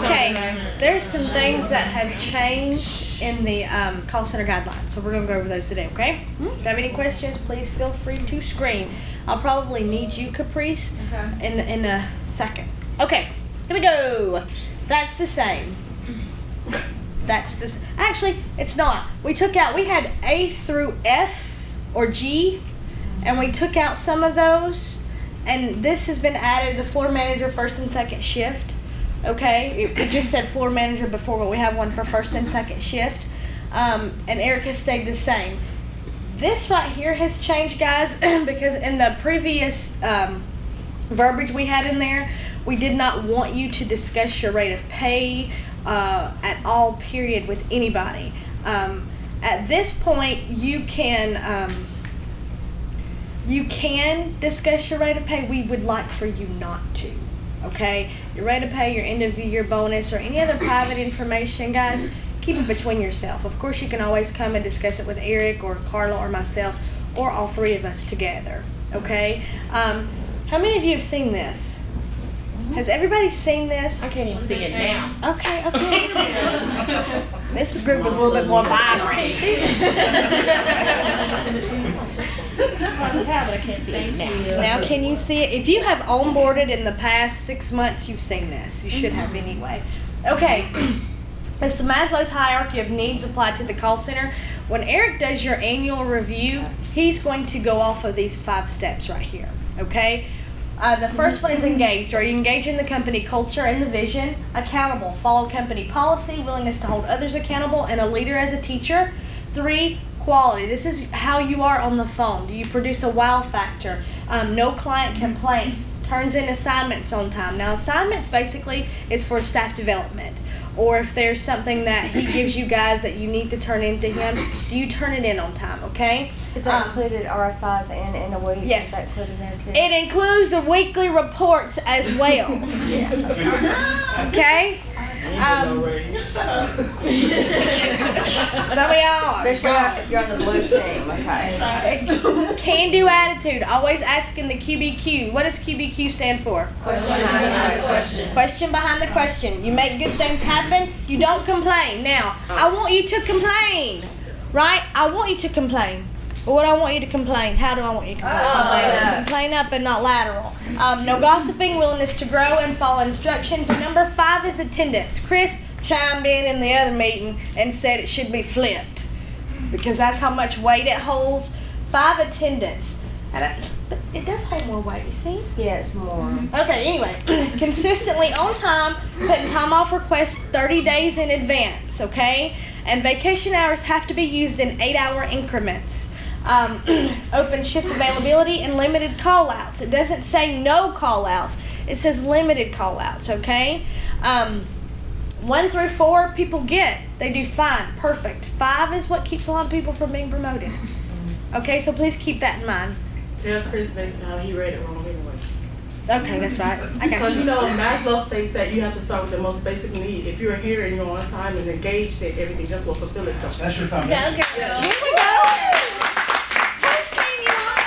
Okay, there's some things that have changed in the call center guidelines, so we're going to go over those today, okay? If you have any questions, please feel free to scream. I'll probably need you, Caprice, in a second. Okay, here we go. That's the same. Actually, it's not. We had A through F or G, and we took out some of those, and this has been added, the floor manager first and second shift. Okay, it just said floor manager before, but we have one for first and second shift. And Eric has stayed the same. This right here has changed, guys, because in the previous verbiage we had in there, we did not want you to discuss your rate of pay at all, period, with anybody. At this point, you can discuss your rate of pay. We would like for you not to. Okay, your rate of pay, your end of the year bonus, or any other private information, guys, keep it between yourself. Of course, you can always come and discuss it with Eric or Carla or myself, or all three of us together. Okay. How many of you have seen this? Has everybody seen this? I can't even see it now. Okay. This group was a little bit more vibrant. I can't see it now. Now, can you see it? If you have onboarded in the past 6 months, you've seen this. You should have anyway. Okay. It's the Maslow's hierarchy of needs applied to the call center. When Eric does your annual review, he's going to go off of these 5 steps right here. Okay? The first one is engaged. Are you engaged in the company culture and the vision? Accountable. Follow company policy, willingness to hold others accountable, and a leader as a teacher. 3, quality. This is how you are on the phone. Do you produce a wow factor? No client complaints. Turns in assignments on time. Now, assignments basically is for staff development. Or if there's something that he gives you guys that you need to turn in to him, do you turn it in on time, okay? Is that included RFIs and in a week? Yes. Is that included there too? It includes the weekly reports as well. Okay? Some of y'all are. Especially if you're on the blue team, okay. Can-do attitude. Always asking the QBQ. What does QBQ stand for? Question behind the question. Question behind the question. You make good things happen. You don't complain. Now, I want you to complain. Right? I want you to complain. But what I want you to complain, how do I want you to complain? Complain up and not lateral. No gossiping, willingness to grow and follow instructions. And number 5 is attendance. Chris chimed in the other meeting and said it should be flipped because that's how much weight it holds. 5, attendance. But it does hold more weight, you see? Yeah, it's more. Okay, anyway, consistently on time, putting time off requests 30 days in advance, okay? And vacation hours have to be used in 8-hour increments. Open shift availability and limited call-outs. It doesn't say no call-outs. It says limited call-outs, okay? 1 through 4, people get. They do fine, perfect. 5 is what keeps a lot of people from being promoted. Okay, so please keep that in mind. Tell Chris next time he read it wrong anyway. Okay, that's right. I got Because you. Maslow states that you have to start with the most basic need. If you're here and you're on time and engaged, then everything just will fulfill itself. That's your foundation. Here we go. Whose team you on?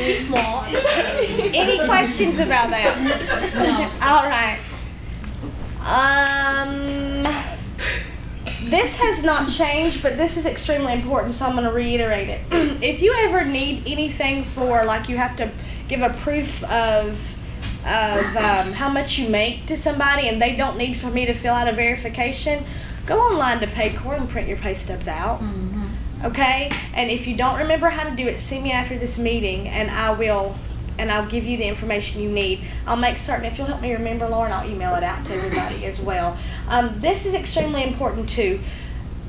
She's small. Any questions about that? No. All right. This has not changed, but this is extremely important, so I'm going to reiterate it. If you ever need anything for, like, you have to give a proof of how much you make to somebody and they don't need for me to fill out a verification, go online to Paycor and print your pay stubs out. Okay? And if you don't remember how to do it, see me after this meeting and I'll give you the information you need. I'll make certain, if you'll help me remember, Lauren, I'll email it out to everybody as well. This is extremely important too.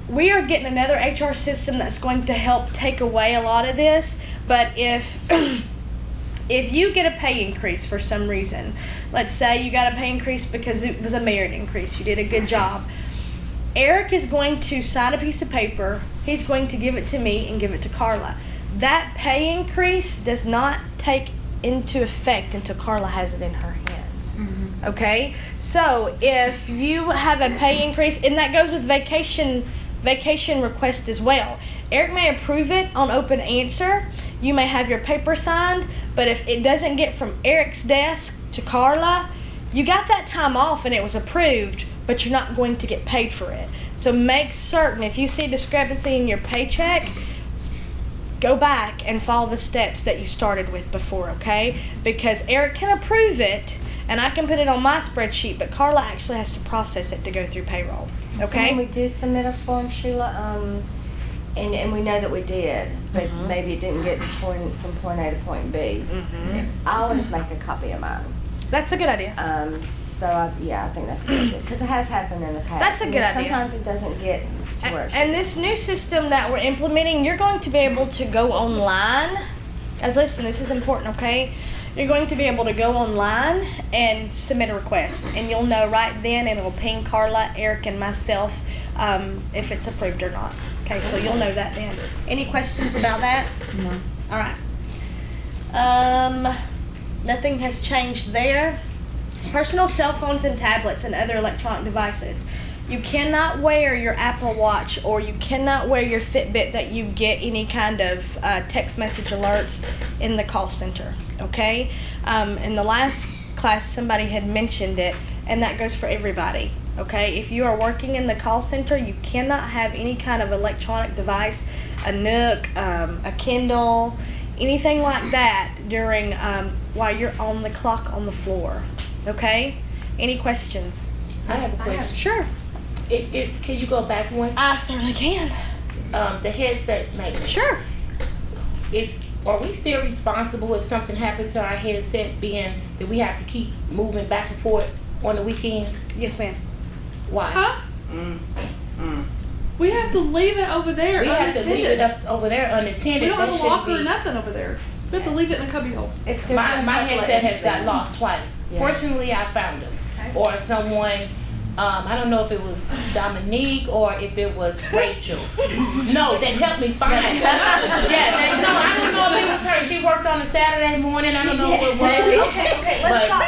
We are getting another HR system that's going to help take away a lot of this, but if you get a pay increase for some reason, let's say you got a pay increase because it was a merit increase, you did a good job, Eric is going to sign a piece of paper, he's going to give it to me and give it to Carla. That pay increase does not take into effect until Carla has it in her hands. Okay? So if you have a pay increase, and that goes with vacation request as well. Eric may approve it on open answer. You may have your paper signed, but if it doesn't get from Eric's desk to Carla, you got that time off and it was approved, but you're not going to get paid for it. So make certain if you see a discrepancy in your paycheck, go back and follow the steps that you started with before, okay? Because Eric can approve it and I can put it on my spreadsheet, but Carla actually has to process it to go through payroll, So when we okay? do submit a form, Sheila, and we know that we did, but maybe it didn't get to from point A to point B. I always make a copy of mine. That's a good idea. So I think that's a good idea, because it has happened in the past. That's a I mean, good idea. Sometimes it doesn't get to where it should. And this new system that we're implementing, you're going to be able to go online. Guys, listen, this is important, okay? You're going to be able to go online and submit a request. And you'll know right then, and it'll ping Carla, Eric, and myself if it's approved or not. Okay, so you'll know that then. Any questions about that? No. All right. Nothing has changed there. Personal cell phones and tablets and other electronic devices. You cannot wear your Apple Watch or you cannot wear your Fitbit that you get any kind of text message alerts in the call center, okay? In the last class, somebody had mentioned it, and that goes for everybody, okay? If you are working in the call center, you cannot have any kind of electronic device, a Nook, a Kindle, anything like that during while you're on the clock on the floor, okay? Any questions? I have a question. Sure. Can you go back one? I certainly can. The headset maintenance. Sure. Are we still responsible if something happens to our headset, being that we have to keep moving back and forth on the weekends? Yes, ma'am. Why? Huh? We have to leave it over there We have unattended. to leave it up over there unattended. We don't have That a shouldn't locker be- or nothing over there. We have to leave it in a cubby hole. If there's My no headset has got buttons, lost twice. Yeah. Fortunately, I found them. Or someone, I don't know if it was Dominique or if it was Rachel. No, that helped me find it. I don't know if it was her. She worked on a Saturday morning. I don't know what it was. Okay,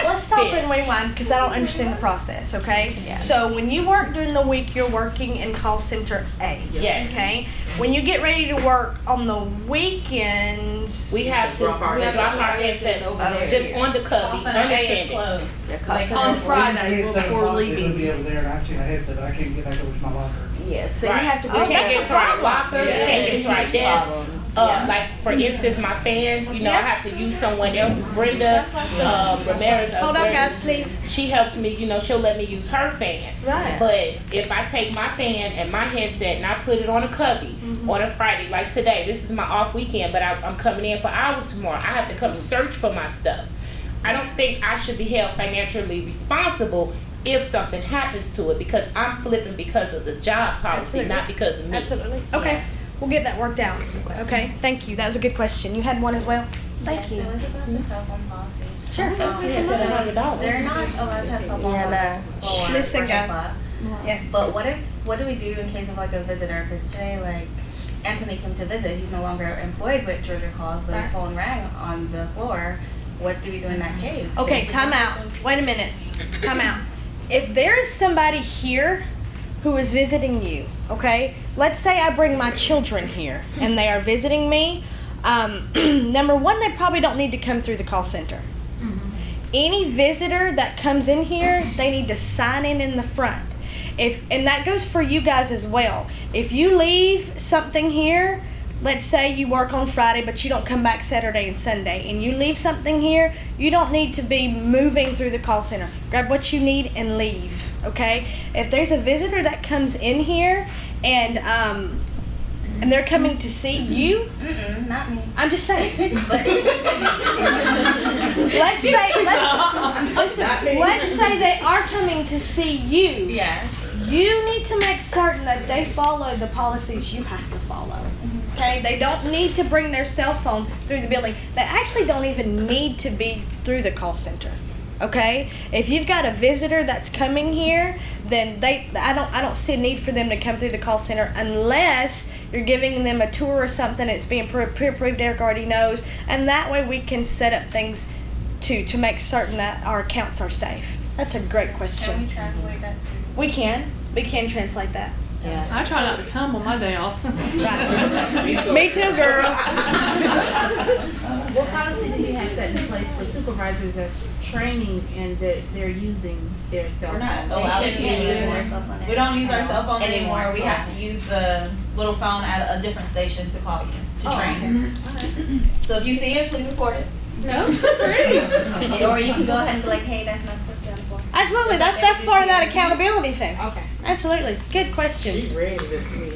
let's stop and rewind because I don't understand the process, okay? Yeah. So when you work during the week, you're working in call center A. Yes. Okay? When you get ready to work on the weekends, We have to drop our headsets just on the cubby, unattended. On Friday before It leaving. would be over there, and I actually had a headset, but I can't get back over to my locker. Yes, so Right. you have to be. Oh, We can't that's get a to our problem. locker, we can't get to our desk. Problem. Like for instance, my fan, I have to use someone else's. Brenda Ramirez. hold on, guys, please. She helps me, she'll let me use her fan. Right. But if I take my fan and my headset and I put it on a cubby on a Friday, like today, this is my off weekend, but I'm coming in for hours tomorrow. I have to come search for my stuff. I don't think I should be held financially responsible if something happens to it, because I'm flipping because of the job policy, Absolutely. not because of me. Absolutely. Okay. We'll get that worked out. Okay. Thank you. That was a good question. You had one as well? Thank you. So it's about the cell phone policy. Sure. $100. They're not allowed to have cell phones Yeah, on Listen, for guys. HIPAA. Yes. But what do we do in case of like a visitor? Because today, like, Anthony came to visit. He's no longer employed with Georgia Calls, but his Right. phone rang on the floor. What do we do in that case? Okay, Because- time out. Wait a minute. Time out. If there is somebody here who is visiting you, okay? Let's say I bring my children here and they are visiting me. Number one, they probably don't need to come through the call center. Any visitor that comes in here, they need to sign in the front. And that goes for you guys as well. If you leave something here, let's say you work on Friday but you don't come back Saturday and Sunday, and you leave something here, you don't need to be moving through the call center. Grab what you need and leave, okay? If there's a visitor that comes in here and they're coming to see you, Not me. I'm just saying. But let's say they are coming to see you. yes. You need to make certain that they follow the policies you have to follow. Okay? They don't need to bring their cell phone through the building. They actually don't even need to be through the call center. Okay? If you've got a visitor that's coming here, then I don't see a need for them to come through the call center unless you're giving them a tour or something. It's being pre-approved. Eric already knows, and that way we can set up things to make certain that our accounts are safe. That's a great question. Can we translate that to? We can translate that. Yeah. I try not to come on my day off. Me too, girl. What policy do you have set in place for supervisors that's training and that they're using their cell We're not phones? allowed to shouldn't be use using our their cell phone We don't use our cell phones Anymore. anymore. We have to use the little phone at a different station to call you, to train. So if you see it, please report it. No, great. Or you can go ahead and be like, hey, that's not supposed to be on the floor. Absolutely, that's part of that accountability thing. Okay. Absolutely, good questions. She's ready this week.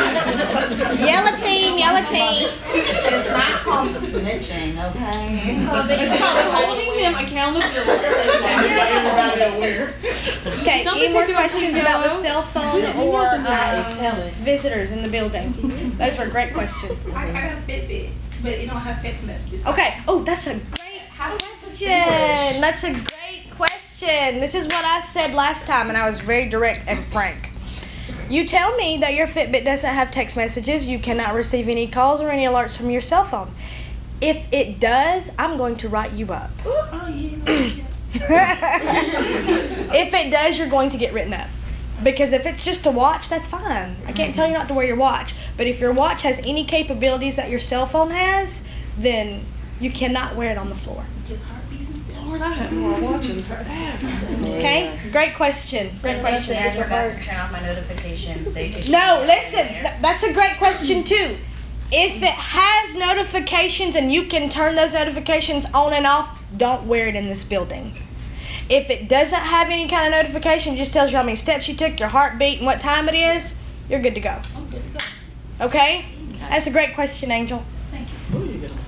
Yellow team, yellow team. It's not called snitching, okay? It's called being. It's called holding them accountability. Everybody aware. Okay, Don't any be more picking on questions King about the Jello. cell phone or visitors in the building? Those were great questions. I got a Fitbit, but it don't have text messages. Okay, oh, that's a great question. That's a great question. This is what I said last time, and I was very direct and frank. You tell me that your Fitbit doesn't have text messages, you cannot receive any calls or any alerts from your cell phone. If it does, I'm going to write you up. Oh, yeah. If it does, you're going to get written up. Because if it's just a watch, that's fine. I can't tell you not to wear your watch. But if your watch has any capabilities that your cell phone has, then you cannot wear it on the floor. Just heartbeats and steps. Lord, I have more watching for that. Okay? Great question. Great question. I forgot to turn off my notifications. No, listen. That's a great question too. If it has notifications and you can turn those notifications on and off, don't wear it in this building. If it doesn't have any kind of notification, just tells you how many steps you took, your heartbeat, and what time it is, you're good to go. I'm good to go. Okay? That's a great question, Angel. Thank you. Who you getting on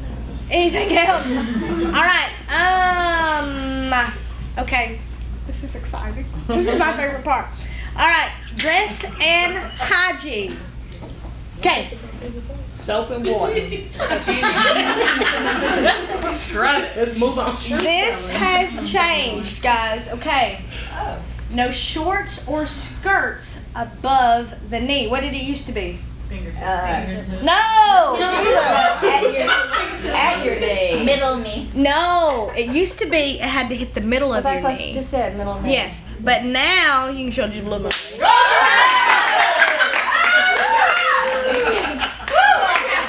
Anything else? All right. Okay. This is exciting. This is my favorite part. All right. Dress and hygiene. Okay. Soap and water. Let's move on. This has changed, guys. Okay. No shorts or skirts above the knee. What did it used to be? No. At your knee. Middle knee. No. It used to be. It had to hit the middle of That's your what I knee. just said, middle knee. Yes, but now you can show just a little bit.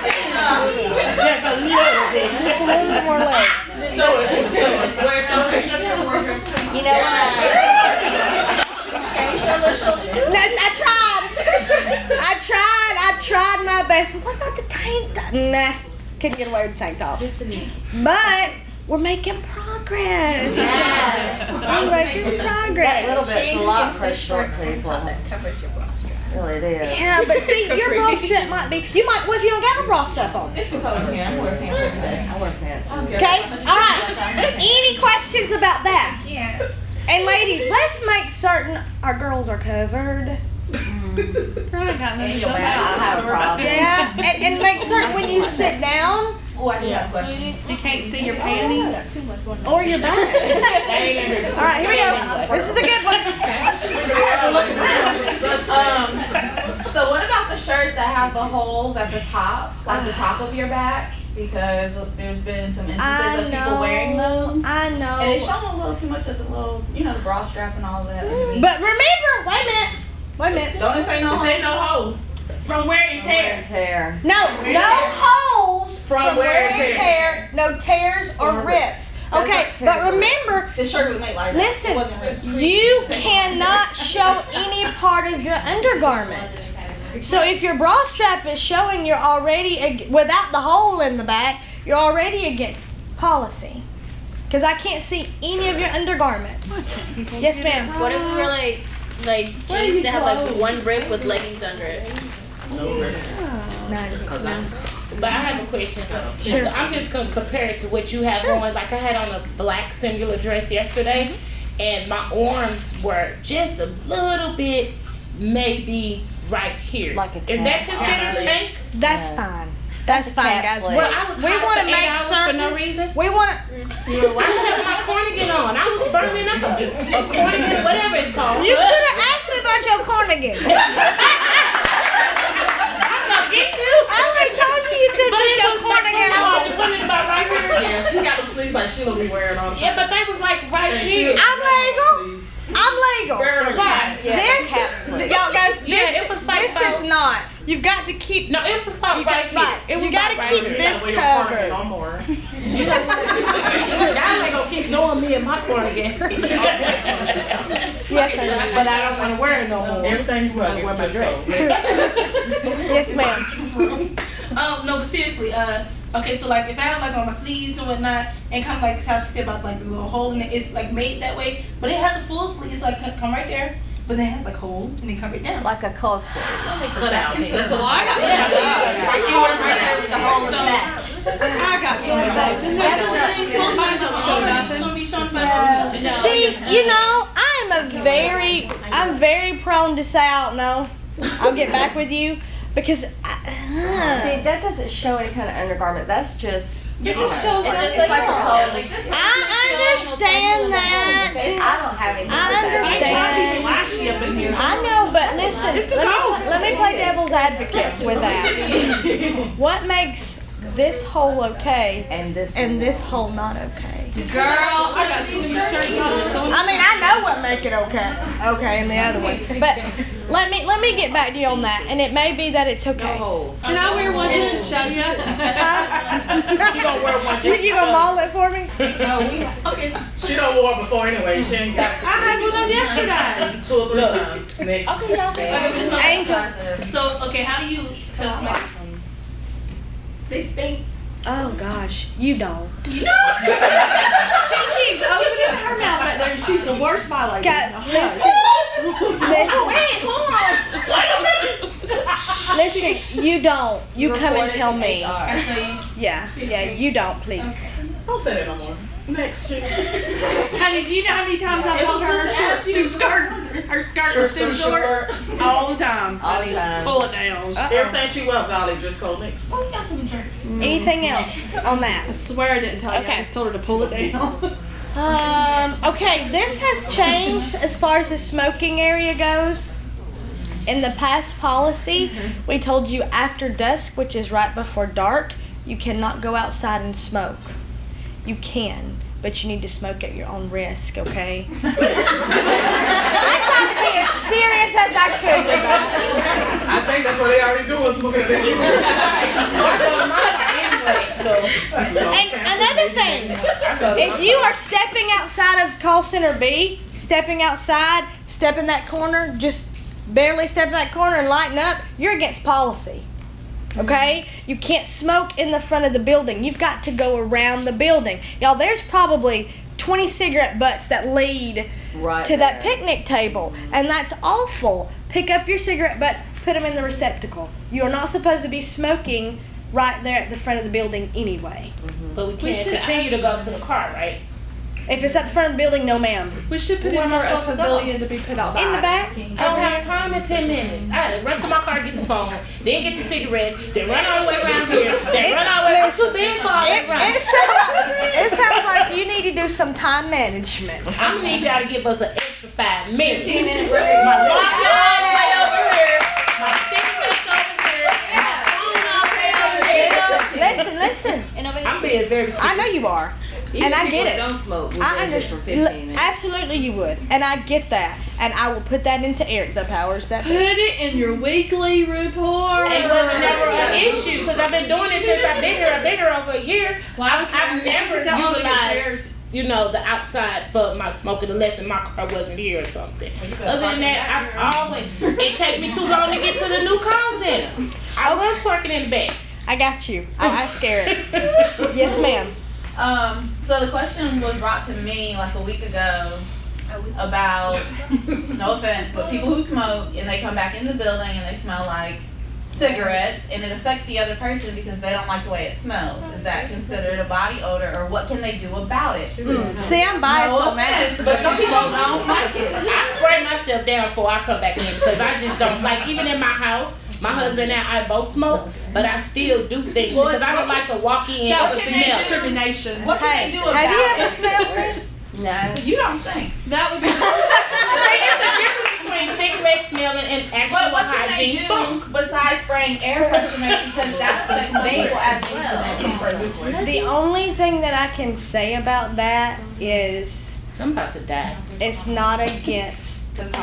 Yes, a little bit. Just a little bit more leg. Show us. Where's something? You know what? Can you show a little shoulder too? I tried my best. But what about the tank top? Nah, couldn't get away with tank tops. But we're making progress. Yes. We're making That progress. little bit's a lot for a short people. That covers your bra strap. Really, it is. Yeah, but see, your bra strap might be. You might. Well, if you don't got a bra strap on. It's a color here. I wear pants every day. I wear pants. Okay. All right. Any questions about that? Yeah. And ladies, let's make certain our girls are covered. Girl, I got nothing to your say. back. I have a problem. Yeah, and make certain when you sit down Oh, I do have a question. You can't see your panties. or your back. All right, here we go. This is a good one. So what about the shirts that have the holes at the top, like the top of your back? Because there's been some instances of people wearing those. I know. And it's showing a little too much of the little, the bra strap and all of that. But remember, wait a minute. Don't it say no? This ain't no hoes. From wear and Wear and tear. tear. No holes From wear and tear. No tears or rips. Okay, but remember, The shirt was made like that. listen, It wasn't ripped. you cannot show any part of your undergarment. So if your bra strap is showing, you're already, without the hole in the back, you're already against policy. Because I can't see any of your undergarments. Yes, ma'am. What if we were like jeans that have like one rip with leggings under it? No rips. But I have a question. Sure. So I'm just gonna compare it to what you have on. Like I had on a black singular dress yesterday, and my arms were just a little bit, maybe right here. Like a Is that cat. considered tank? That's Yeah. fine. That's a fine, cat guys. flick. Well, I was We hot want for to 8 make hours certain. for no reason. We want to. Why did I have my cornigan on? I was burning up. A cornigan, whatever it's called. You should have asked me about your cornigan. I'm gonna get you. already told you you could But take it no was corn like, again. wasn't it about right here? Yeah, she got them sleeves like she'll be wearing all the Yeah, time. but they was like right here. I'm legal. I'm legal. Right. This, y'all guys, Yeah, it was like this is about- not. You've got to keep. No, it was about You right got, right. here. It was You got to about right keep here. this Wear your corn covered. no more. Y'all ain't gonna keep knowing me in my corner again. Yes, I know. But I don't want to wear it no more. Everything you wear, wear my dress. Yes, ma'am. No, but seriously, okay, so like if I have like on my sleeves and whatnot, and kind of like how she said about like the little hole in it, it's like made that way, but it has a full sleeve. It's like come right there, but then it has like hole and then come right down. Like a cold sleeve. Cut out. That's what I got I got some of those. And That's It's supposed to be show it's nothing. gonna be showing my See, you know, I'm very prone to say I don't know. I'll get back with you because See, that doesn't show any kind of undergarment. That's just. It just shows It's, that it's like a cold. I understand that. I don't have anything. I with that. understand. flashy up in here. I know, but listen, let me play devil's advocate with that. What makes this hole okay And this. and this hole not okay? Girl, I got so many shirts on that don't. I mean, I know what make it okay, and the other one. But let me get back to you on that, and it may be that it's okay. Can I wear one just to show you? She don't wear one. You gonna model it for me? Okay, She don't wear it before anyway. She ain't got I had one on yesterday. 2 or 3 times. Next. Angel. so okay, how do you tell somebody they stink? Oh gosh, you don't. She keeps opening her mouth back there and she's the worst violator. Guys, listen. Listen, you don't. You come and tell me. I tell you. Yeah, you don't, please. Don't say that no more. Next. Honey, do you know how many times I've told her her shorts too her skirt was too short? All the time. All the time. Pull it down. Everything she wear, Valley dress code next. Oh, we got some jerks. Anything else on that? I swear I didn't tell you. I just told her to pull it down. Okay, this has changed as far as the smoking area goes. In the past policy, we told you after dusk, which is right before dark, you cannot go outside and smoke. You can, but you need to smoke at your own risk, okay? I tried to be as serious as I could with that. I think that's what they already do is smoking at And another thing, if you are stepping outside of call center B, stepping outside, step in that corner, just barely step in that corner and lighten up, you're against policy. Okay? You can't smoke in the front of the building. You've got to go around the building. Y'all, there's probably 20 cigarette butts that lead Right to that there. picnic table, and that's awful. Pick up your cigarette butts, put them in the receptacle. You are not supposed to be smoking right there at the front of the building anyway. But we can't continue to go to the car, right? If it's at the front of the building, no ma'am. We should put Where in am I for a supposed to go? pavilion to be put out In the back? I don't have time in 10 minutes. I had to run to my car, get the phone, then get the cigarettes, then run all the way around here, then run all the way. I'm too big for all that running. It sounds like you need to do some time management. I'm gonna need y'all to give us an extra 5 minutes. 15 minutes break. My water all the way over here. My cigarettes over here. My phone all the way over here. Listen. I'm being very serious. I know you are. And I get it. Don't smoke. I understand. Absolutely, you would. And I get that. And I will put that into Eric, the powers that Put be. it in your weekly report. It wasn't never an issue because I've been doing it since I've been here. I've been here over a year. I've never utilized, the outside for my smoking unless my car wasn't here or something. Other than that, I've always, it take me too long to get to the new call center. I was parking in the back. I got you. I scare it. Yes, ma'am. So the question was brought to me like a week ago about, no offense, but people who smoke and they come back in the building and they smell like cigarettes and it affects the other person because they don't like the way it smells. Is that considered a body odor or what can they do about it? See, I'm biased No on that. offense, but some people don't like it. I spray myself down before I come back in because I just don't like, even in my house, my husband and I both smoke, but I still do things because I don't like to walk in That with would the be smell. discrimination. What can they do about Have you ever it? smelled this? No. You don't think. That would be. See, it's the difference between cigarette smelling and But actual what can they hygiene do funk. besides spraying air freshener because that affects people as well? The only thing that I can say about that is I'm about to die. it's not against. Okay,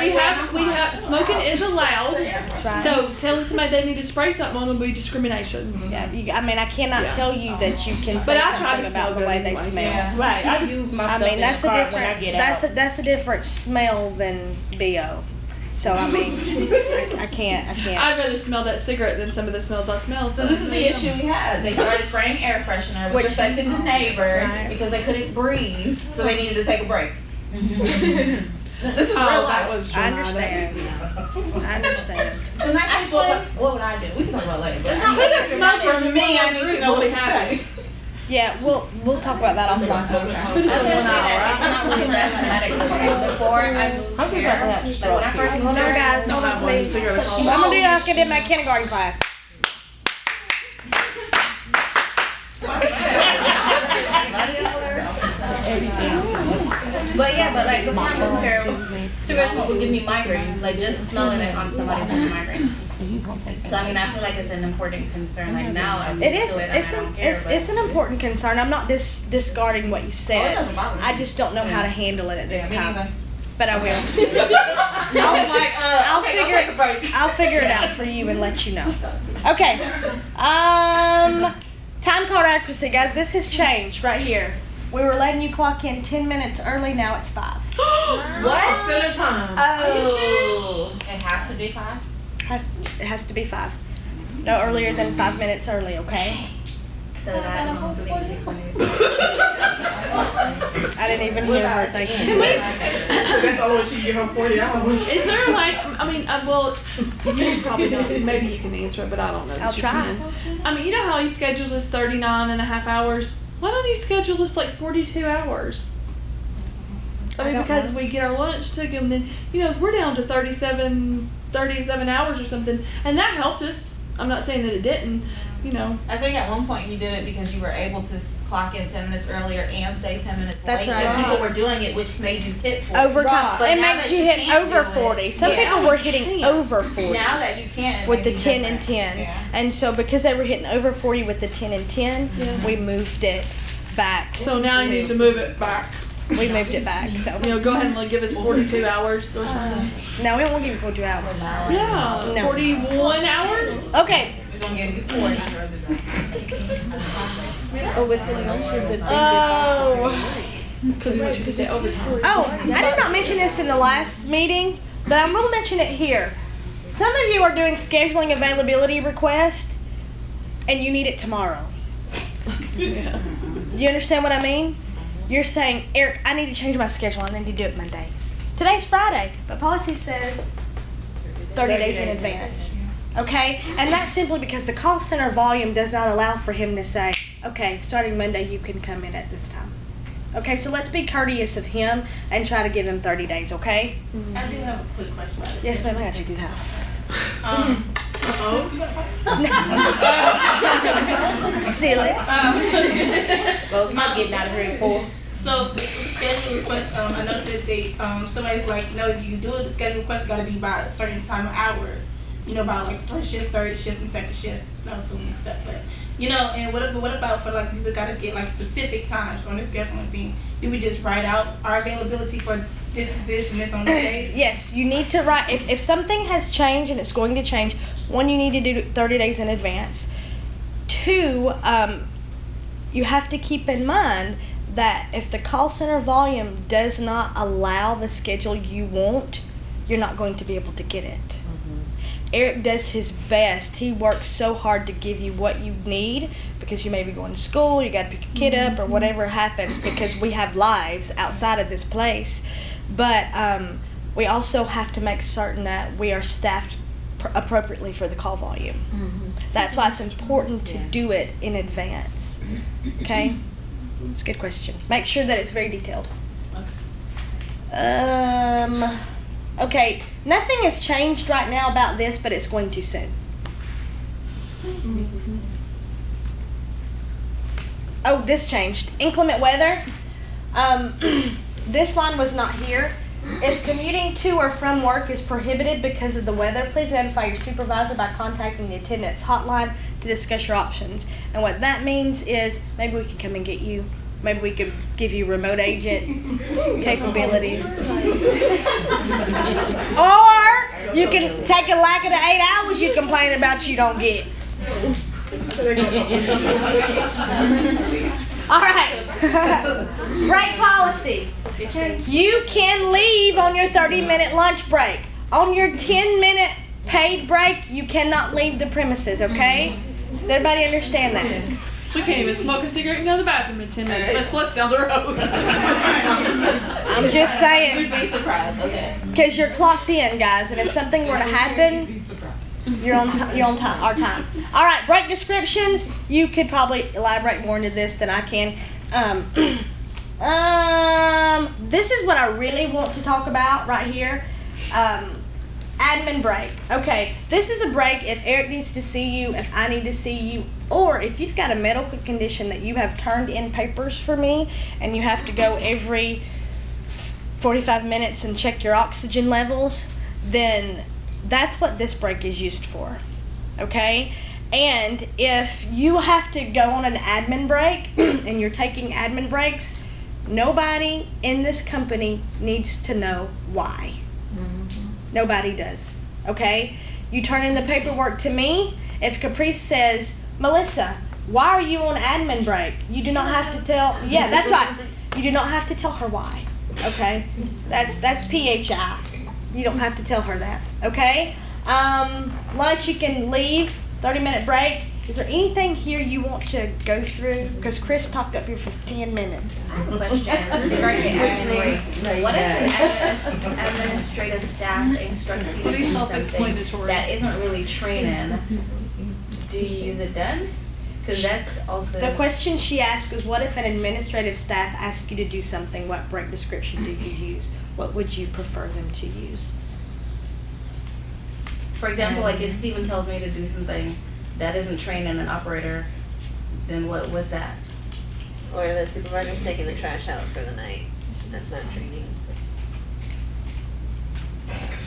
we have smoking is allowed. That's right. So telling somebody they need to spray something on them would be discrimination. Yeah, I mean, I cannot tell you that you can say But I try something to about smell the way good they anyway, smell. Yeah. Right, I use my I stuff mean, in that's the a car different. when I get That's out. that's a different smell than BO. So I mean, I can't. I'd rather smell that cigarette than some of the smells I smell. So this is the issue we had. They started spraying air freshener, which affected the neighbors Right. because they couldn't breathe, so they needed to take a break. This is real that life. was I understand. I understand. So in that case, what would I do? We can talk about it later. But Put a smoker for me, I need to know what to happy. say. Yeah, we'll talk about that offline. I was gonna say that it's not really that dramatic. Before I moved I'm here, about to have like stroke. when I first moved No, here, guys, hold on, please. I'm gonna do academic kindergarten class. But yeah, but like before I moved here, cigarette smoke would give me migraines. Like just smelling it on somebody gives me migraine. So I mean, I feel like it's an important concern. Like now, I'm It used is. to it and I don't care. It's an important concern. I'm not discarding what you said. doesn't bother me. I just don't know how to handle it at this me time. neither. But I will. I'll figure take a break. I'll figure it out for you and let you know. Okay. Time card accuracy, guys. This has changed right here. We were letting you clock in 10 minutes early. Now it's 5. What? Still in time. Oh. It has to be 5. It has to be 5. No earlier than 5 minutes early. Okay. So that almost makes me 20. I didn't even hear her. Thank you. That's the only way she can get her 40 hours. Is there like, I mean, well, you probably don't, maybe you can answer it, but I don't know. that I'll you try. can. I mean, you know how he schedules us 39.5 hours? Why don't you schedule us like 42 hours? I mean, because we get our lunch took and then, we're down to 37 hours or something, and that helped us. I'm not saying that it didn't, I think at one point you did it because you were able to clock in 10 minutes earlier and stay 10 minutes That's late. right. And people were doing it, which made you hit 40. Overtime. But It now made that you hit can't over do it, 40. Some yeah. people were hitting over 40. Now that you can. With the maybe 10 and different. 10. Yeah. And so because they were hitting over 40 with the 10 and 10, we moved it back. so now he needs to move it back. We moved it back. So Go ahead and like give us 42 hours or something. no, we won't give you 42 hours. Yeah, No. 41 hours? Okay. We're going to give you 40. Or with the lunches and Oh. Because he wants you to stay overtime. Oh, I did not mention this in the last meeting, but I'm going to mention it here. Some of you are doing scheduling availability requests, and you need it tomorrow. You understand what I mean? You're saying, Eric, I need to change my schedule. I need to do it Monday. Today's Friday, but policy says 30 days in advance. Okay? And that's simply because the call center volume does not allow for him to say, okay, starting Monday, you can come in at this time. Okay, so let's be courteous of him and try to give him 30 days, okay? I do have a quick question about this. Yes, ma'am, I gotta take these out. Silly. Well, it's not getting out of here at 4. So the schedule request, I noticed that they somebody's like, no, if you do it, the schedule request got to be by a certain time of hours. By like first shift, third shift, and second shift. That was so mixed up, but and what about for like people got to get like specific times on the scheduling thing? Do we just write out our availability for this, and this on the days? Yes, you need to write. If something has changed and it's going to change, one, you need to do 30 days in advance. 2, you have to keep in mind that if the call center volume does not allow the schedule you want, you're not going to be able to get it. Eric does his best. He works so hard to give you what you need because you may be going to school, you got to pick your kid up or whatever happens because we have lives outside of this place. But we also have to make certain that we are staffed appropriately for the call volume. That's why it's important to do it in advance. Okay? It's a good question. Make sure that it's very detailed. Okay, nothing has changed right now about this, but it's going to soon. Oh, this changed. Inclement weather. This line was not here. If commuting to or from work is prohibited because of the weather, please notify your supervisor by contacting the attendance hotline to discuss your options. And what that means is maybe we could come and get you. Maybe we could give you remote agent capabilities. Or you can take a lack of the 8 hours you complain about you don't get. All right. Break policy. You can leave on your 30-minute lunch break. On your 10-minute paid break, you cannot leave the premises, okay? Does everybody understand that? We can't even smoke a cigarette and go to the bathroom in 10 minutes. Let's look down the road. I'm just saying. You'd be surprised, okay. Because you're clocked in, guys, and if something were to happen, you're on time, our time. All right, break descriptions. You could probably elaborate more into this than I can. This is what I really want to talk about right here. Admin break. Okay, this is a break if Eric needs to see you, if I need to see you, or if you've got a medical condition that you have turned in papers for me and you have to go every 45 minutes and check your oxygen levels, then that's what this break is used for. Okay? And if you have to go on an admin break and you're taking admin breaks, nobody in this company needs to know why. Nobody does. Okay? You turn in the paperwork to me. If Caprice says, Melissa, why are you on admin break? You do not have to tell. Yeah, that's right. You do not have to tell her why. Okay? That's PHI. You don't have to tell her that. Okay? Lunch, you can leave. 30-minute break. Is there anything here you want to go through? Because Chris talked up here for 10 minutes. I have a question. What if an administrative staff instructs you to do something that isn't really training? Do you use it then? Because that's also... The question she asked was, what if an administrative staff asks you to do something? What break description do you use? What would you prefer them to use? For example, like if Steven tells me to do something that isn't training an operator, then what's that? Or the supervisor's taking the trash out for the night. That's not training.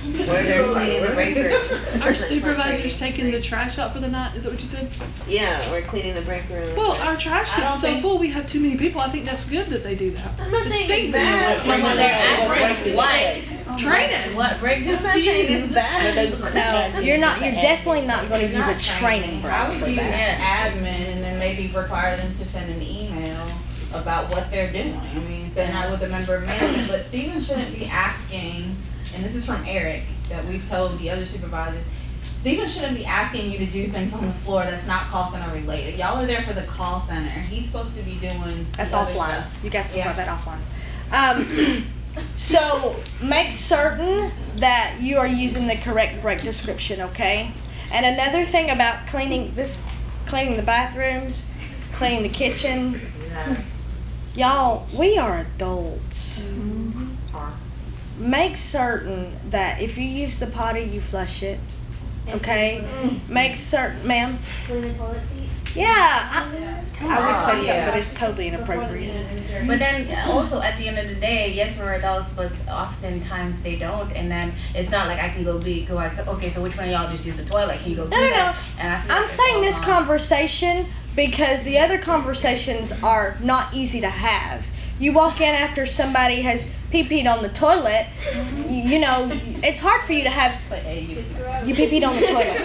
Or they're cleaning the break room. Our supervisor's taking the trash out for the night, is that what you said? Yeah, or cleaning the break room. Well, our trash gets so full we have too many people. I think that's good that they do that. I'm not saying it's bad. When they're at what? Training. What break do I'm not saying it's bad. No, you're definitely not going to use a training break I would for use that. an admin and then maybe require them to send an email about what they're doing. I mean, if they're not with a member of management, but Steven shouldn't be asking, and this is from Eric, that we've told the other supervisors, Steven shouldn't be asking you to do things on the floor that's not call center related. Y'all are there for the call center. He's supposed to be doing That's other offline. stuff. You guys talk Yeah. about that offline. So make certain that you are using the correct break description, okay? And another thing about cleaning the bathrooms, cleaning the kitchen. Yes. Y'all, we are adults. Make certain that if you use the potty, you flush it. Okay? Make certain, ma'am. Clean the toilet seat? Yeah, I would say something, but it's totally inappropriate. But then also at the end of the day, yes, we're adults, but oftentimes they don't, and then it's not like I can okay, so which one of y'all just use the toilet? Can you go do that? And I feel I'm like saying it's this all conversation because the other conversations are not easy to have. You walk in after somebody has pee-peed on the toilet, you know, it's hard for you to have, you pee-peed on the toilet,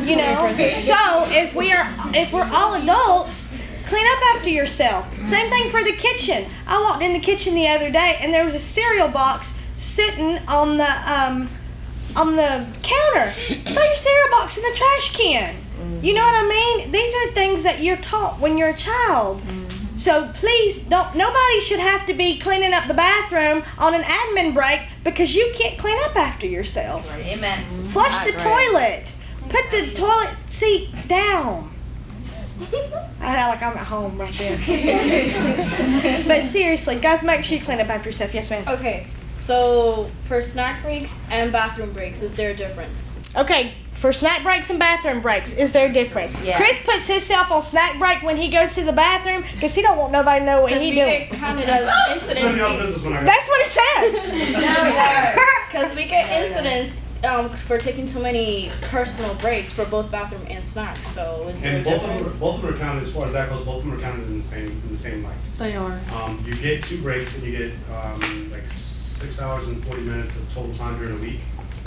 you know? So if we're all adults, clean up after yourself. Same thing for the kitchen. I walked in the kitchen the other day and there was a cereal box sitting on the counter. Throw your cereal box in the trash can. You know what I mean? These are things that you're taught when you're a child. So please nobody should have to be cleaning up the bathroom on an admin break because you can't clean up after yourself. Amen. Flush the toilet. Put the toilet seat down. I feel like I'm at home right there. But seriously, guys, make sure you clean up after yourself. Yes, ma'am. Okay, So for snack breaks and bathroom breaks, is there a difference? Okay, for snack breaks and bathroom breaks, is there a difference? Yes. Chris puts himself on snack break when he goes to the bathroom because he don't want nobody to know what Because he we doing. get counted as incidents. That's what it said. Because we get incidents for taking too many personal breaks for both bathroom and snacks. So is there a And both difference? of them are counted, as far as that goes, both of them are counted in the same light. They are. You get 2 breaks and you get like 6 hours and 40 minutes of total time during a week.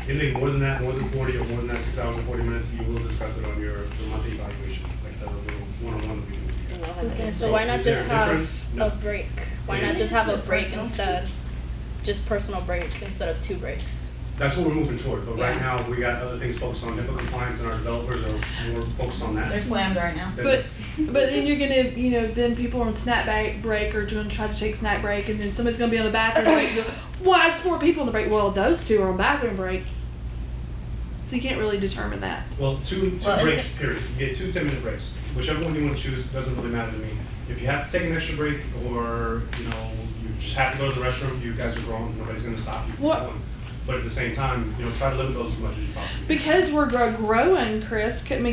Anything more than that, more than 40 or more than that 6 hours and 40 minutes, you will discuss it on your monthly evaluation, like the little one-on-one that we do with you guys. Okay, so why not Is there just a have difference? No. a break? Why not just have a break instead? Just personal breaks instead of 2 breaks. That's what we're moving toward, but right Yeah. now, we got other things focused on HIPAA compliance, and our developers are more focused on that. They're slammed right now. But then you're gonna, then people are on snack break or doing try to take snack break, and then somebody's gonna be on the bathroom break. And go, why is 4 people on the break? Well, those 2 are on bathroom break, so you can't really determine that. Well, two breaks, period. You get 2 10-minute breaks. Whichever one you want to choose doesn't really matter to me. If you have to take an extra break, or you just have to go to the restroom, you guys are grown. Nobody's going to stop you from going. But at the same time, try to limit those as much as you possibly can. Because we're growing, Chris. Can we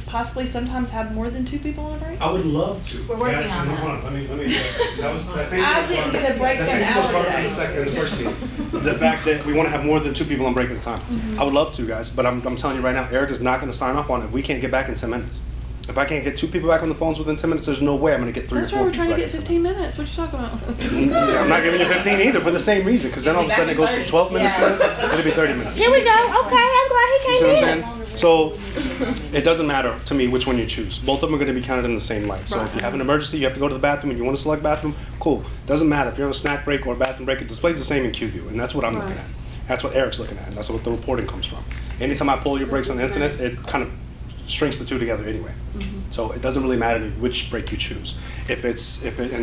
possibly sometimes have more than 2 people on a break? I would love to. We're working on that. Hold on. Let me that was that same I thing was didn't brought- get a break that for same an thing was hour brought up in today. the first team. The fact that we want to have more than 2 people on break at a time. I would love to, guys, but I'm telling you right now, Eric is not going to sign off on it if we can't get back in 10 minutes. If I can't get 2 people back on the phones within 10 minutes, there's no way I'm going to get 3 That's or why 4 we're trying to people get back in 10 15 minutes. What you talking about? Yeah, I'm not giving you 15 either for the same reason, because then all of a sudden it goes from 12 minutes to minutes, it'll be 30 minutes. Here we go. Okay, I'm glad he You see what came in. I'm saying? So it doesn't matter to me which one you choose. Both of them are going to be counted in the same light. So if you have an emergency, you have to go to the bathroom, and you want to select bathroom, cool. Doesn't matter if you're on a snack break or a bathroom break. It displays the same in QView, and that's what I'm looking at. That's what Eric's looking at, and that's what the reporting comes from. Anytime I pull your breaks on incidents, it kind of strings the 2 together anyway. So it doesn't really matter to me which break you choose. And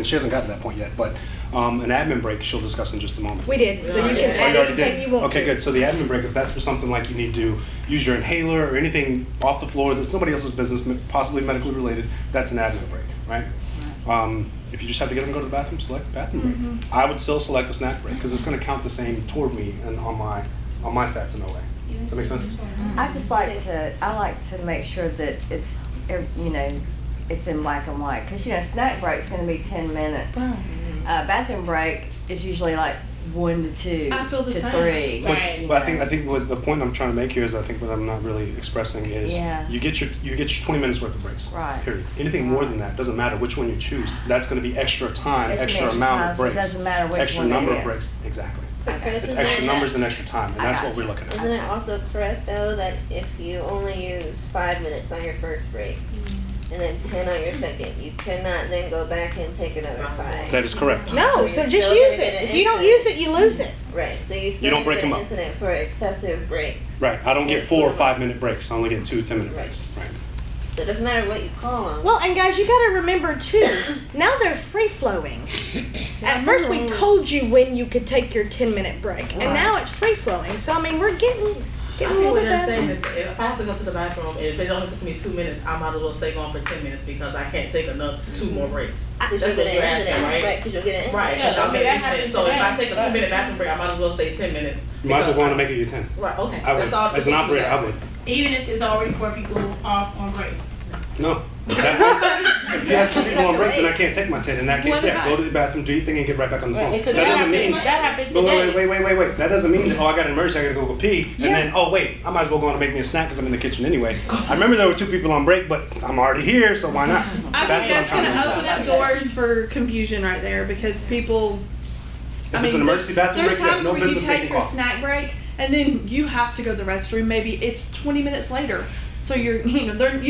she hasn't gotten to that point yet, but an admin break she'll discuss in just a moment. We did, so you can Oh, add you already anything did? you want Okay, to. good. So the admin break, if that's for something like you need to use your inhaler or anything off the floor that's nobody else's business, possibly medically related, that's an admin break, right? If you just have to get up and go to the bathroom, select bathroom break. I would still select the snack break because it's going to count the same toward me and on my stats in a way. Does that make sense? I just like to make sure that it's it's in black and white, because snack break's going to be 10 minutes. Bathroom break is usually like 1 to 2 I feel the to same. 3. Right. But I think what the point I'm trying to make here is I think what I'm not really expressing is you get your 20 minutes worth of breaks. Right. Period. Anything more than that doesn't matter which one you choose. That's going to be extra time, It's extra extra amount time, of so it breaks. doesn't matter which extra one it number of is. breaks. Exactly. But Chris, It's isn't extra it- numbers and extra time, and I that's got what we're you. looking at. Isn't it also correct though that if you only use 5 minutes on your first break and then 10 on your second, you cannot then go back and take another 5? That is correct. No, so just use it. If you don't use it, you lose it. Right, so you You still don't break get an them up. incident for excessive breaks. Right. I don't get 4 or 5 minute breaks. I only get 2 10-minute breaks. Right. So it doesn't matter what you call them. Well, and guys, you got to remember too. Now they're free flowing. At first, we told you when you could take your 10-minute break, and now it's free flowing. So I mean, we're getting I a think little what bit they're better. saying is if I have to go to the bathroom and if it only took me 2 minutes, I might as well stay gone for 10 minutes because I can't take another 2 more breaks. That's Because what you're asking, right? Right, because you'll get an Right, incident. because I'm Yeah, that an happens incident. So if I today. take a 2-minute bathroom break, I might as well stay 10 minutes. You might as well because go on and make it your 10. Right, okay. I would. That's all. As an operator, I would. Even if there's already 4 people off on break. No. If you have 2 people on break, then I can't take my 10. In that case, What yeah, about- go to the bathroom, do your thing, and get right back on the phone. Right, 'cause That doesn't mean. that happened But today. wait. That doesn't mean that, I got an emergency, I gotta go pee. And then, wait, I might as well go on and make me a snack because I'm in the kitchen anyway. I remember there were 2 people on break, but I'm already here, so why not? I think what that's I'm going trying to open up doors for confusion right there, because people. If it's an emergency bathroom there's break, you have times no where you business take making your call. snack break and then you have to go to the restroom. Maybe it's 20 minutes later, so you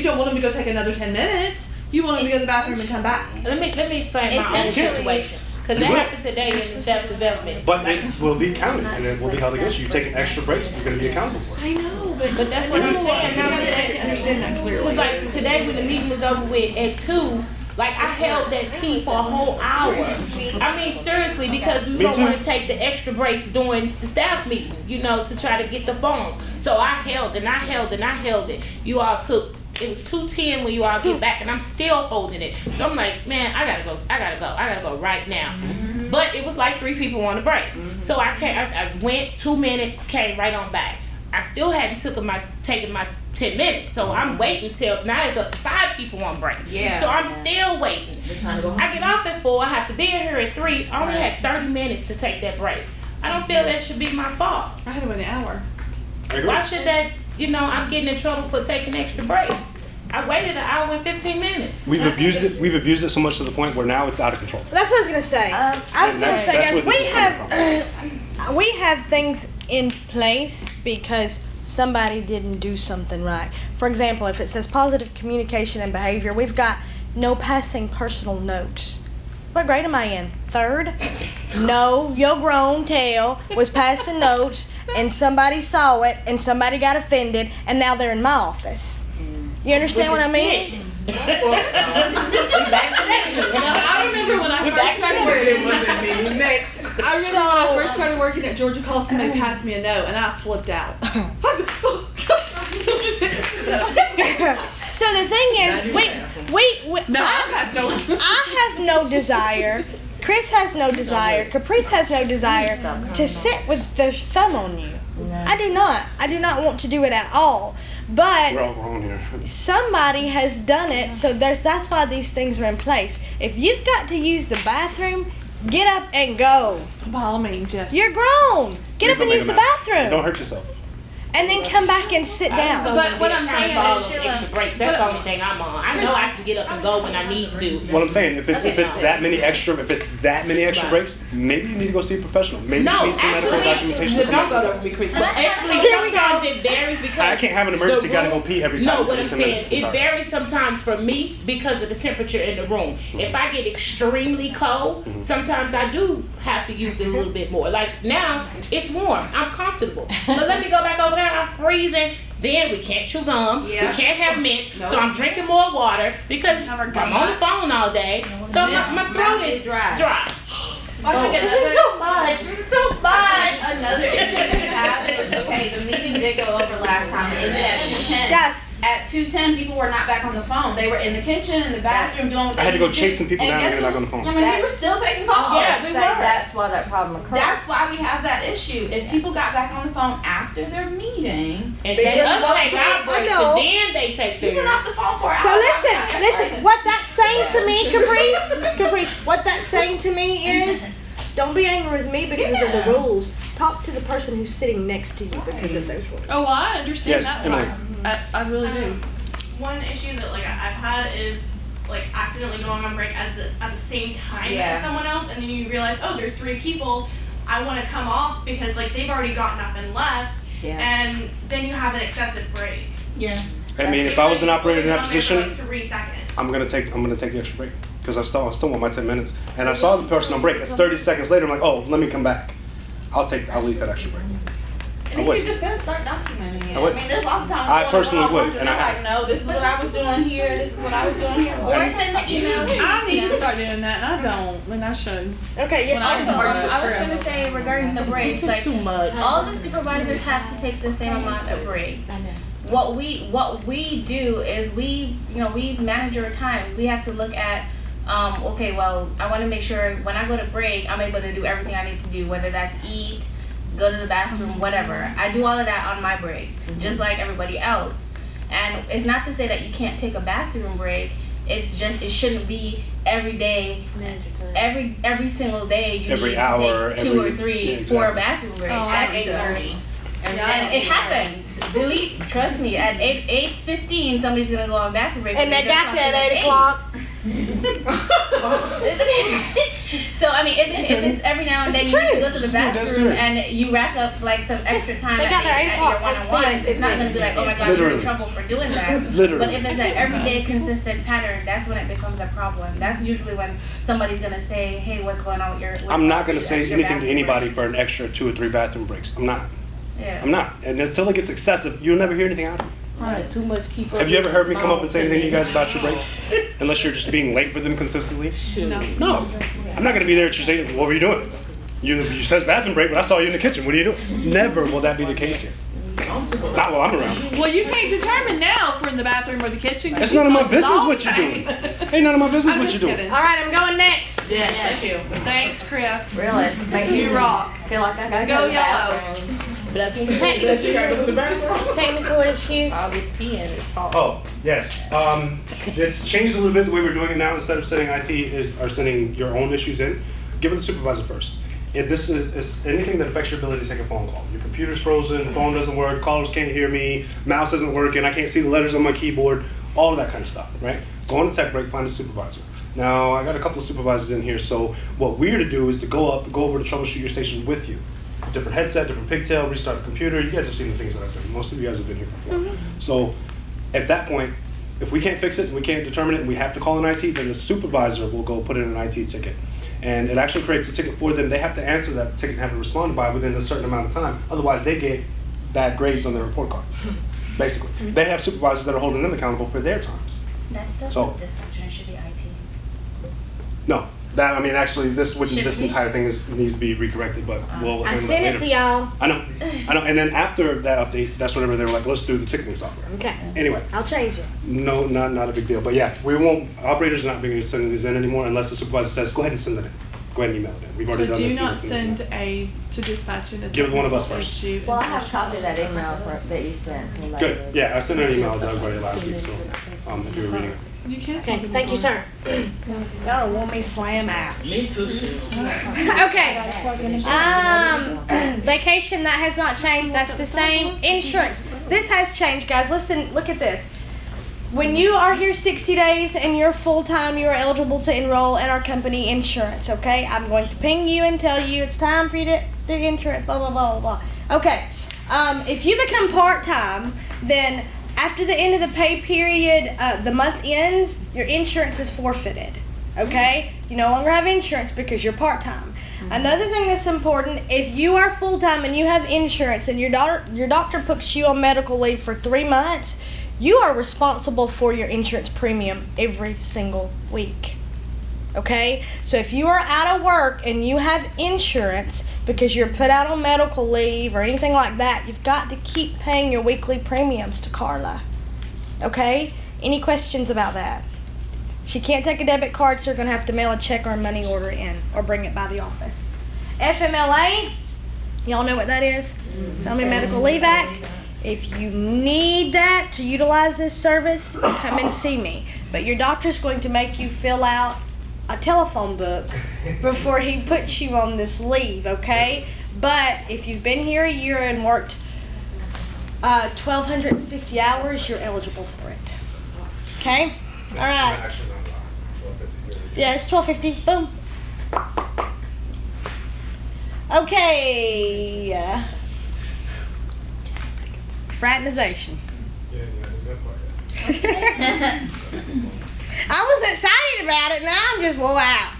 don't want them to go take another 10 minutes. You want them to go to the bathroom and come back. Let me explain my own Essentially- situation. Because that happened today in the staff development. But it will be counted, and it will be held against you. You taking extra breaks, you're gonna be accountable for it. I know, But that's what I'm saying. You gotta understand that clearly. Because like today when the meeting was over with at 2, like I held that pee for a whole hour. I mean seriously, because we Me don't too. want to take the extra breaks during the staff meeting, to try to get the phones. So I held and I held and I held it. You all took It was 2:10 when you all get back, and I'm still holding it. So I'm like, man, I gotta go right now. But it was like 3 people on the break. So I went 2 minutes, came right on back. I still hadn't taken my 10 minutes. So I'm waiting till now it's up to 5 people on break. Yeah. So I'm still waiting. I get off at 4, I have to be in here at 3. I only had 30 minutes to take that break. I don't feel that should be my fault. I had to wait an hour. Why should that, I'm getting in trouble for taking extra breaks? I waited an hour and 15 minutes. We've abused it so much to the point where now it's out of control. That's what I was gonna say. I was gonna say, guys, we have things in place because somebody didn't do something right. For example, if it says positive communication and behavior, we've got no passing personal notes. What grade am I in? 3rd? No, your grown tail was passing notes and somebody saw it and somebody got offended and now they're in my office. You understand what I mean? I remember when I first started working at Georgia Call, somebody passed me a note and I flipped out. So the thing is, I have no desire. Chris has no desire. Caprice has no desire to sit with their thumb on you. I do not. I do not want to do it at all. But we're all grown here. Somebody has done it, so that's why these things are in place. If you've got to use the bathroom, get up and go. By all means, yes. You're grown. Get up and use the bathroom. Don't hurt yourself. And then come back and sit down. But what I'm saying is extra breaks. That's the only thing I'm on. I know I can get up and go when I need to. What I'm saying, if it's that many extra breaks, maybe you need to go see a professional. Maybe you need some medical documentation to come But actually, sometimes it varies because I can't have an emergency. Gotta go pee every time. No, what I'm saying, it varies sometimes for me because of the temperature in the room. If I get extremely cold, sometimes I do have to use it a little bit more. Like now, it's warm. I'm comfortable. But let me go back over there. I'm freezing. Then we can't chew gum. We can't have mint. So I'm drinking more water because I'm on the phone all day. So my throat is dry. This is too much. It's too much. Another issue we have is, okay, the meeting did go over last time. It ended at 2:10. Yes. At 2:10, people were not back on the phone. They were in the kitchen, in the bathroom, doing what I had to go needed chasing people down and get back on the phone. I mean, we were still taking calls. Yeah, that's why that problem occurred. That's why we have that issue. If people got back on the phone after their meeting, and they take our breaks, and then they take theirs. You were off the phone for an So hour. listen, what that's saying to me, Caprice, what that's saying to me is, don't be angry with me because of the rules. Talk to the person who's sitting next to you because of those rules. Oh, well, I understand that Emily. part. I really do. One issue that I've had is accidentally going on break at the same time as someone else, and then you realize, oh, there's 3 people. I want to come off because they've already gotten up and left, and then you have an excessive break. Yeah. I mean, if I was an operator in that position, 3 seconds. I'm gonna take the extra break because I still want my 10 minutes, and I saw the person on break. It's 30 seconds later. I'm like, oh, let me come back. I'll leave that extra break. And if you defend, start documenting it. I would. I mean, there's lots of times I personally would, and they're like, no, this is what I was doing here, this is what I was doing here. Or send the email. I need to start doing that, and I don't, and I should. Okay, yes. I was going to say regarding the breaks, too much. All the supervisors have to take the same amount of breaks. What we do is we manage our time. We have to look at okay, well, I want to make sure when I go to break, I'm able to do everything I need to do, whether that's eat, go to the bathroom, whatever. I do all of that on my break, just like everybody else. And it's not to say that you can't take a bathroom break. It's just it shouldn't be every day, every single day. You every need hour, to take 2 or 3 for a bathroom break at 8:30. And it happens. Really, trust me. At 8:15, somebody's gonna go on bathroom break. And they got that at 8 o'clock. So I mean, if it's every now and then you need to go to the bathroom and you rack up some extra time at your one-on-ones, it's not gonna be like, oh my gosh, you're in trouble for doing that. But if it's an everyday consistent pattern, that's when it becomes a problem. That's usually when somebody's gonna say, hey, what's going on with your? I'm not gonna say anything to anybody for an extra 2 or 3 bathroom breaks. I'm not. Yeah. I'm not. And until it gets excessive, you'll never hear anything out of me. Right, too much keep up. Have you ever heard me come up and say anything to you guys about your breaks? Unless you're just being late for them consistently? No. I'm not going to be there at your station. What were you doing? You says bathroom break, but I saw you in the kitchen. What are you doing? Never will that be the case here. Not while I'm around. Well, you can't determine now if we're in the bathroom or the kitchen. It's none of my business what you're doing. Ain't none of my business what you're doing. All right, I'm going next. Yes, thank you. Thanks, Chris. Really? Makes You me rock. feel like I gotta Go go to the yellow. bathroom. Technical issues. All this peeing, it's hard. Oh, yes. It's changed a little bit the way we're doing it now. Instead of sending IT or sending your own issues in, give it to the supervisor first. If this is anything that affects your ability to take a phone call, your computer's frozen, the phone doesn't work, callers can't hear me, mouse isn't working, I can't see the letters on my keyboard, all of that kind of stuff, right? Go on a tech break, find a supervisor. Now, I got a couple of supervisors in here, so what we're to do is to go over to troubleshoot your station with you. Different headset, different pigtail, restart the computer. You guys have seen the things that I've done. Most of you guys have been here before. So at that point, if we can't fix it, we can't determine it, and we have to call an IT, then the supervisor will go put in an IT ticket. And it actually creates a ticket for them. They have to answer that ticket and have it responded by within a certain amount of time. Otherwise, they get bad grades on their report card, basically. They have supervisors that are holding them accountable for their times. That still So- says dispatcher and should be IT. No, that, I mean, actually, this entire thing needs to be recorrected, but we'll I handle that sent it later. to y'all. I know. And then after that update, that's whenever they were like, let's do the ticketing software. Okay. Anyway, I'll change it. no, not a big deal. But yeah, we won't, operators are not being sending these in anymore unless the supervisor says, go ahead and send it in. Go ahead and email it in. We've already So done do this. not send to dispatch in a Give it to one of us first. issue. Well, I have a copy of that email that you sent. Good. Yeah, I sent an email to everybody last week, so if you were reading it. You can't. Okay, thank you, sir. Y'all want me slam out. Me too, shit. Okay. Vacation, that has not changed. That's the same. Insurance. This has changed, guys. Listen, look at this. When you are here 60 days and you're full-time, you are eligible to enroll in our company insurance, okay? I'm going to ping you and tell you it's time for you to do insurance, blah, blah, blah, blah, blah. Okay. If you become part-time, then after the end of the pay period, the month ends, your insurance is forfeited, okay? You no longer have insurance because you're part-time. Another thing that's important, if you are full-time and you have insurance and your doctor puts you on medical leave for 3 months, you are responsible for your insurance premium every single week. Okay? So if you are out of work and you have insurance because you're put out on medical leave or anything like that, you've got to keep paying your weekly premiums to Carla. Okay? Any questions about that? She can't take a debit card, so you're going to have to mail a check or a money order in or bring it by the office. FMLA, y'all know what that is? Family Medical Leave Act. If you need that to utilize this service, come and see me. But your doctor's going to make you fill out a telephone book before he puts you on this leave, okay? But if you've been here a year and worked 1,250 hours, you're eligible for it. Okay? All right. Yeah, it's 1250. Boom. Okay. Fraternization. I was excited about it. Now I'm just wore out.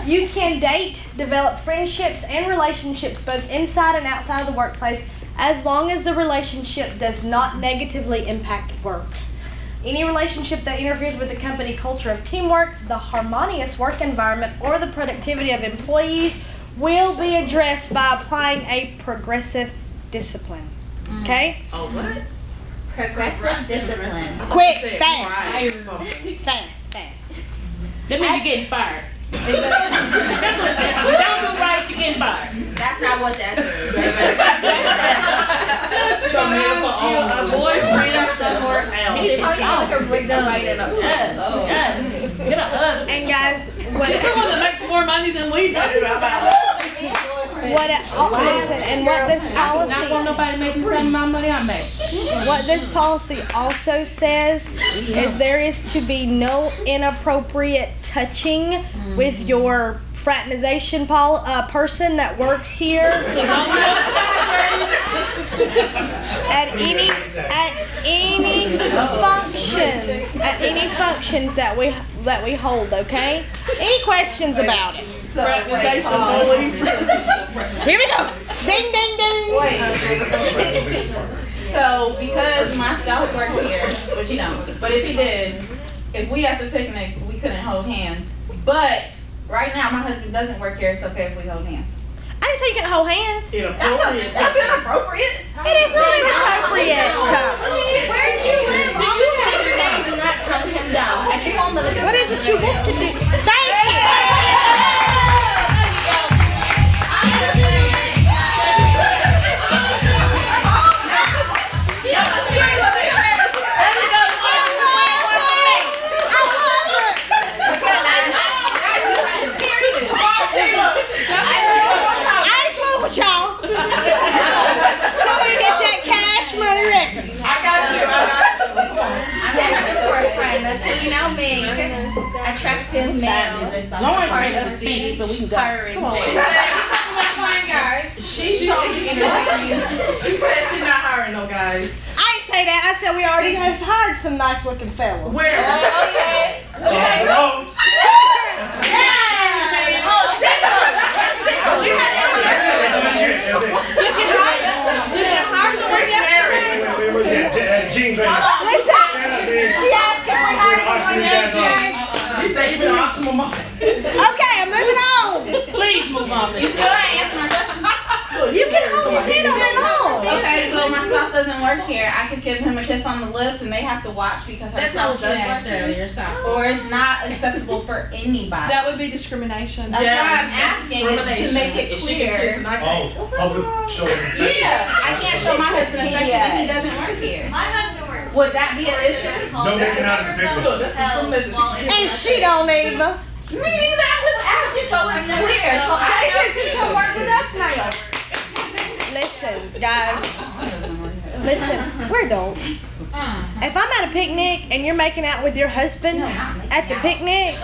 You can date, develop friendships and relationships both inside and outside of the workplace as long as the relationship does not negatively impact work. Any relationship that interferes with the company culture of teamwork, the harmonious work environment, or the productivity of employees will be addressed by applying a progressive discipline. Okay? Oh, what? Progressive discipline. Quick, fast. Right. Fast. That means you're getting fired. Simple as that. If you don't do right, you're getting fired. That's not what that is. Just find you a boyfriend somewhere else. It's like a big right in a Yes. Get a husband. And guys, Get someone that makes more money than we do. listen, and what this policy, Not want nobody making some of my money I make. what this policy also says is there is to be no inappropriate touching with your fraternization person that works here at any functions that we hold. Okay? Any questions about it? Fraternization police. Here we go. Ding ding ding. So because my spouse works here, which you know, but if he did, if we at the picnic, we couldn't hold hands. But right now my husband doesn't work here, it's okay if we hold hands. didn't say you can hold hands. Inappropriate. That's inappropriate. It is not inappropriate. Where do you live? I'm just saying, do not tell him down. I can call him the What is it you want to do? Thank you. Y'all. So we get that cash money records. I got you. I'm asking for a friend. You know me. Attractive male. Lauren's ready to speak, so we can go. Hiring. She told me she said she's not hiring no guys. I ain't say that. I said we already have hired some nice looking fellas. Where? Okay. Hello. Did you hire the one yesterday? Jeans right now. Listen, she asked if we hired the one yesterday. He said you been auction my mom. Okay, I'm moving on. Please move on. You still ain't answer my question. You can hold his hand all day long. Okay, so my spouse doesn't work here. I could give him a kiss on the lips and they have to watch because her That's not spouse what you does work asked here. earlier, stop. Or it's not acceptable for anybody. That would be discrimination. That's why I'm asking to make it clear. Yeah, I can't show my husband affection if he doesn't work here. My husband works. Would that be an issue? No, they cannot be And she don't either. Me neither. I'm just asking so it's clear. So I know he can work with us now. Listen, guys. Listen, we're adults. If I'm at a picnic and you're making out with your husband at the picnic,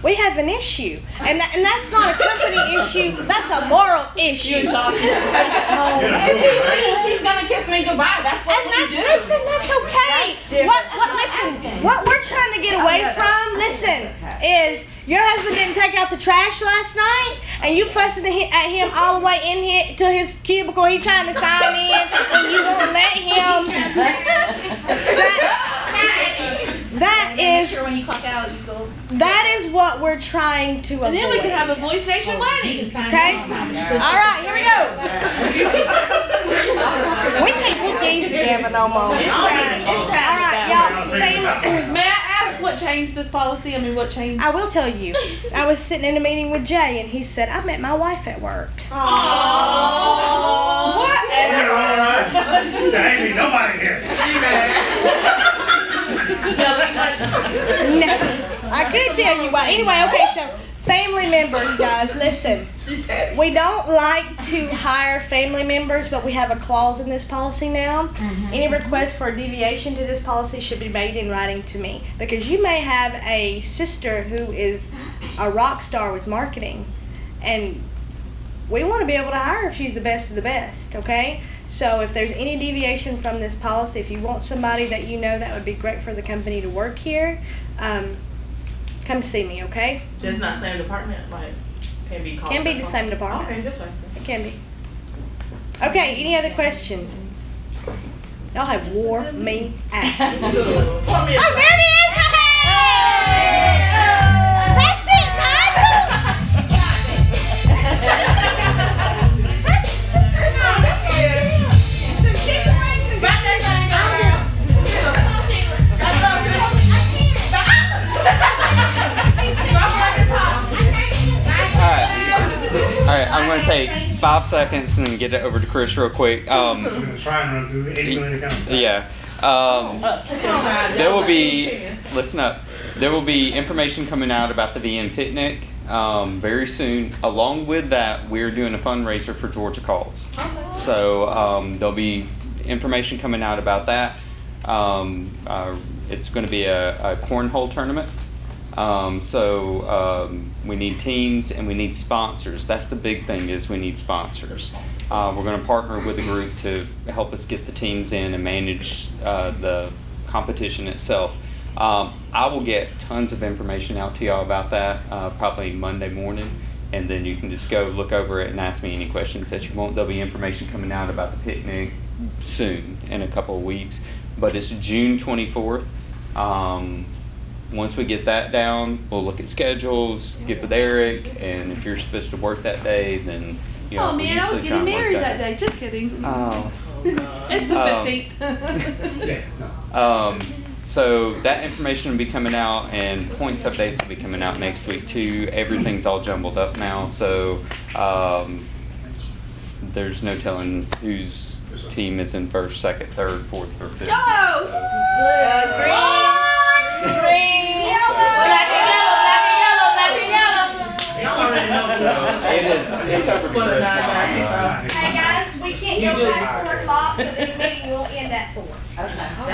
we have an issue. And that's not a company issue, that's a moral issue. If he leaves, he's gonna kiss me goodbye. That's what we do. Listen, that's okay. What we're trying to get away from, listen, is your husband didn't take out the trash last night, and you fussing at him all the way in here to his cubicle. He trying to sign in, and you won't let him. That is. When you clock out, you go. That is what we're trying to avoid. And then we can have a Voice Nation wedding. Okay. All right, here we go. We can't put these together no more. All right, y'all. May I ask what changed this policy? I mean, what changed? I will tell you. I was sitting in a meeting with Jay, and he said, I met my wife at work. Whatever. So ain't be nobody here. No, I could tell you why. Anyway, okay, so family members, guys, listen. We don't like to hire family members, but we have a clause in this policy now. Any request for a deviation to this policy should be made in writing to me, because you may have a sister who is a rock star with marketing, and we want to be able to hire her if she's the best of the best, okay? So if there's any deviation from this policy, if you want somebody that you know that would be great for the company to work here, come see me, okay? Just not same department, like can be called. Can be the same department. Okay, just what I said. It can be. Okay, any other questions? Y'all have wore me out. Oh, there it is! Hey! That's it, Alright, I'm going to take 5 seconds and then get it over to Chris real quick. I'm going to try and run through 8 million accounts. Yeah. There will be, listen up, there will be information coming out about the VN picnic very soon. Along with that, we're doing a fundraiser for Georgia Calls. So there'll be information coming out about that. It's going to be a cornhole tournament. We need teams and we need sponsors. That's the big thing, is we need sponsors. We're going to partner with a group to help us get the teams in and manage the competition itself. I will get tons of information out to y'all about that probably Monday morning, and then you can just go look over it and ask me any questions that you want. There'll be information coming out about the picnic soon, in a couple of weeks, but it's June 24th. Once we get that down, we'll look at schedules, get with Eric, and if you're supposed to work that day, then You know, Oh we man, I was usually try getting and work married that day. Just kidding. Oh. It's the Um, 15th. So that information will be coming out, and points updates will be coming out next week too. Everything's all jumbled up now, so there's no telling whose team is in first, second, third, fourth, or fifth. Go! Green.